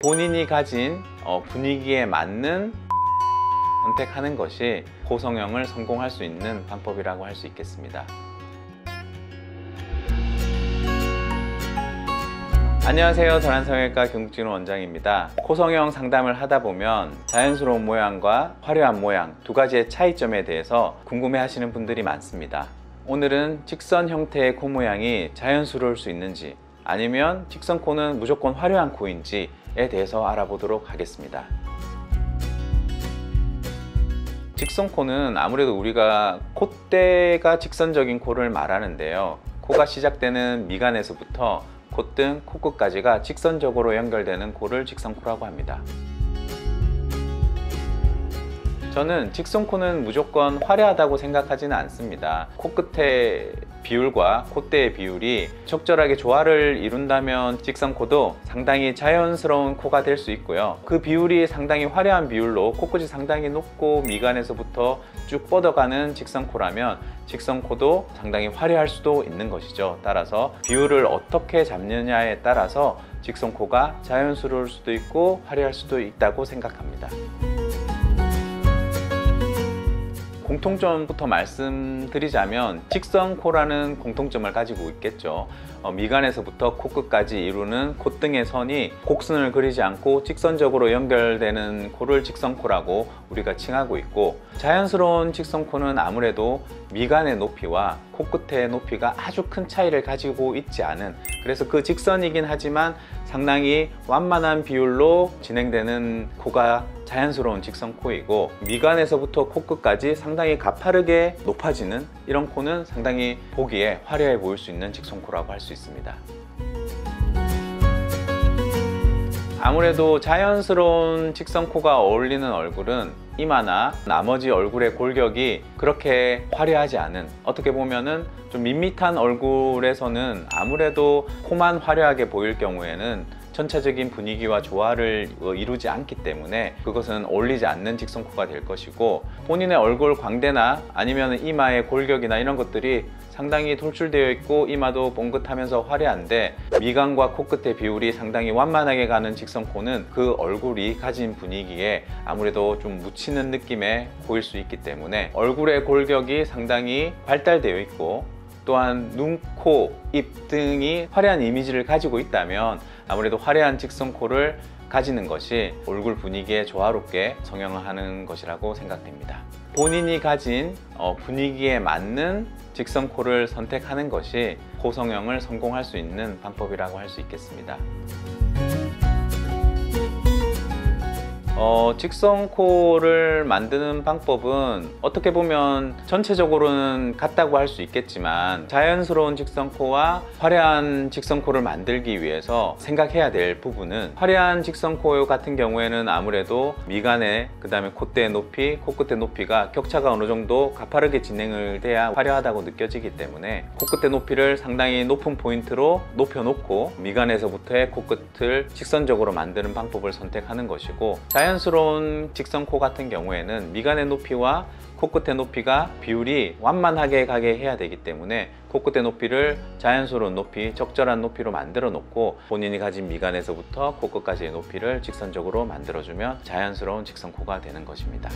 본인이 가진 분위기에 맞는 선택하는 것이 고성형을 성공할 수 있는 방법이라고 할 수 있겠습니다. 안녕하세요. 전환성형외과 경북진호 원장입니다. 코성형 상담을 하다 보면 자연스러운 모양과 화려한 모양 두 가지의 차이점에 대해서 궁금해 하시는 분들이 많습니다. 오늘은 직선 형태의 코 모양이 자연스러울 수 있는지, 아니면 직선 코는 무조건 화려한 코인지에 대해서 알아보도록 하겠습니다. 직선 코는 아무래도 우리가 콧대가 직선적인 코를 말하는데요. 코가 시작되는 미간에서부터 콧등, 코끝까지가 직선적으로 연결되는 코를 직선코라고 합니다. 저는 직선코는 무조건 화려하다고 생각하지는 않습니다. 코끝의 비율과 콧대의 비율이 적절하게 조화를 이룬다면 직선코도 상당히 자연스러운 코가 될 수 있고요. 그 비율이 상당히 화려한 비율로 코끝이 상당히 높고 미간에서부터 쭉 뻗어가는 직선코라면 직선코도 상당히 화려할 수도 있는 것이죠. 따라서 비율을 어떻게 잡느냐에 따라서 직선코가 자연스러울 수도 있고 화려할 수도 있다고 생각합니다. 공통점부터 말씀드리자면 직선코라는 공통점을 가지고 있겠죠. 미간에서부터 코끝까지 이루는 콧등의 선이 곡선을 그리지 않고 직선적으로 연결되는 코를 직선코라고 우리가 칭하고 있고, 자연스러운 직선코는 아무래도 미간의 높이와 코끝의 높이가 아주 큰 차이를 가지고 있지 않은, 그래서 그 직선이긴 하지만 상당히 완만한 비율로 진행되는 코가 자연스러운 직선코이고, 미간에서부터 코끝까지 상당히 가파르게 높아지는 이런 코는 상당히 보기에 화려해 보일 수 있는 직선코라고 할 수 있습니다. 아무래도 자연스러운 직선코가 어울리는 얼굴은 이마나 나머지 얼굴의 골격이 그렇게 화려하지 않은, 어떻게 보면은 좀 밋밋한 얼굴에서는 아무래도 코만 화려하게 보일 경우에는 전체적인 분위기와 조화를 이루지 않기 때문에 그것은 어울리지 않는 직선코가 될 것이고, 본인의 얼굴 광대나 아니면 이마의 골격이나 이런 것들이 상당히 돌출되어 있고 이마도 뻥긋하면서 화려한데 미간과 코끝의 비율이 상당히 완만하게 가는 직선코는 그 얼굴이 가진 분위기에 아무래도 좀 묻히는 느낌의 코일 수 있기 때문에, 얼굴의 골격이 상당히 발달되어 있고 또한 눈, 코, 입 등이 화려한 이미지를 가지고 있다면 아무래도 화려한 직선코를 가지는 것이 얼굴 분위기에 조화롭게 성형을 하는 것이라고 생각됩니다. 본인이 가진 분위기에 맞는 직선코를 선택하는 것이 코성형을 성공할 수 있는 방법이라고 할 수 있겠습니다. 직선코를 만드는 방법은 어떻게 보면 전체적으로는 같다고 할 수 있겠지만, 자연스러운 직선코와 화려한 직선코를 만들기 위해서 생각해야 될 부분은, 화려한 직선코 같은 경우에는 아무래도 미간의 그 다음에 콧대의 높이, 코끝의 높이가 격차가 어느 정도 가파르게 진행을 돼야 화려하다고 느껴지기 때문에 코끝의 높이를 상당히 높은 포인트로 높여놓고 미간에서부터의 코끝을 직선적으로 만드는 방법을 선택하는 것이고, 자연스러운 직선코 같은 경우에는 미간의 높이와 코끝의 높이가 비율이 완만하게 가게 해야 되기 때문에 코끝의 높이를 자연스러운 높이, 적절한 높이로 만들어 놓고 본인이 가진 미간에서부터 코끝까지의 높이를 직선적으로 만들어주면 자연스러운 직선코가 되는 것입니다.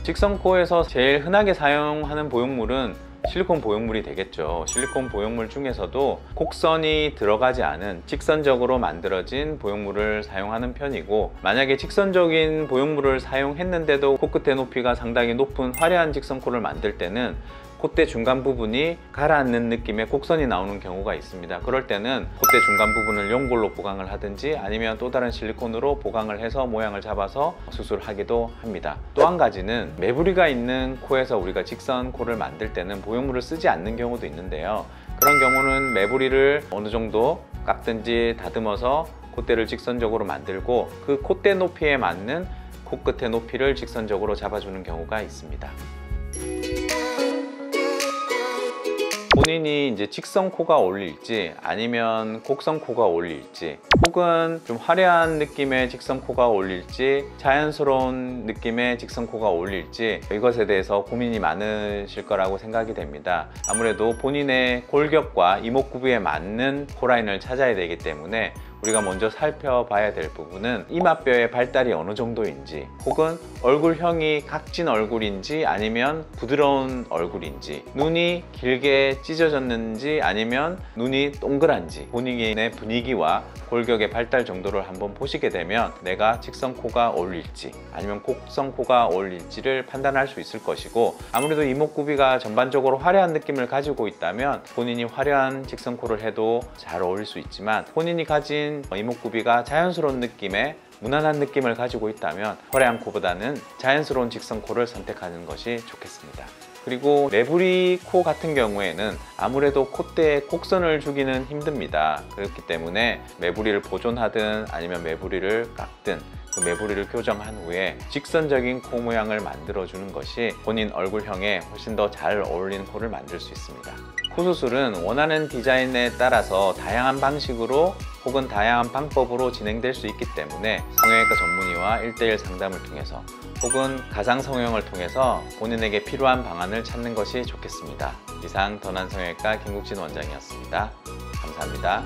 직선코에서 제일 흔하게 사용하는 보형물은 실리콘 보형물이 되겠죠. 실리콘 보형물 중에서도 곡선이 들어가지 않은 직선적으로 만들어진 보형물을 사용하는 편이고, 만약에 직선적인 보형물을 사용했는데도 코끝의 높이가 상당히 높은 화려한 직선코를 만들 때는 콧대 중간 부분이 가라앉는 느낌의 곡선이 나오는 경우가 있습니다. 그럴 때는 콧대 중간 부분을 연골로 보강을 하든지 아니면 또 다른 실리콘으로 보강을 해서 모양을 잡아서 수술하기도 합니다. 또 한 가지는 매부리가 있는 코에서 우리가 직선 코를 만들 때는 보형물을 쓰지 않는 경우도 있는데요. 그런 경우는 매부리를 어느 정도 깎든지 다듬어서 콧대를 직선적으로 만들고 그 콧대 높이에 맞는 코끝의 높이를 직선적으로 잡아주는 경우가 있습니다. 본인이 이제 직선코가 어울릴지 아니면 곡선코가 어울릴지 혹은 좀 화려한 느낌의 직선코가 어울릴지 자연스러운 느낌의 직선코가 어울릴지 이것에 대해서 고민이 많으실 거라고 생각이 됩니다. 아무래도 본인의 골격과 이목구비에 맞는 코라인을 찾아야 되기 때문에 우리가 먼저 살펴봐야 될 부분은 이마뼈의 발달이 어느 정도인지, 혹은 얼굴형이 각진 얼굴인지 아니면 부드러운 얼굴인지, 눈이 길게 찢어졌는지 아니면 눈이 동그란지, 본인의 분위기와 골격의 발달 정도를 한번 보시게 되면 내가 직선코가 어울릴지 아니면 곡선코가 어울릴지를 판단할 수 있을 것이고, 아무래도 이목구비가 전반적으로 화려한 느낌을 가지고 있다면 본인이 화려한 직선코를 해도 잘 어울릴 수 있지만, 본인이 가진 이목구비가 자연스러운 느낌의 무난한 느낌을 가지고 있다면 화려한 코보다는 자연스러운 직선코를 선택하는 것이 좋겠습니다. 그리고 매부리 코 같은 경우에는 아무래도 콧대에 곡선을 주기는 힘듭니다. 그렇기 때문에 매부리를 보존하든 아니면 매부리를 깎든 그 매부리를 교정한 후에 직선적인 코 모양을 만들어주는 것이 본인 얼굴형에 훨씬 더 잘 어울리는 코를 만들 수 있습니다. 코 수술은 원하는 디자인에 따라서 다양한 방식으로 혹은 다양한 방법으로 진행될 수 있기 때문에 성형외과 전문의와 1:1 상담을 통해서 혹은 가상 성형을 통해서 본인에게 필요한 방안을 찾는 것이 좋겠습니다. 이상 더난 성형외과 김국진 원장이었습니다. 감사합니다.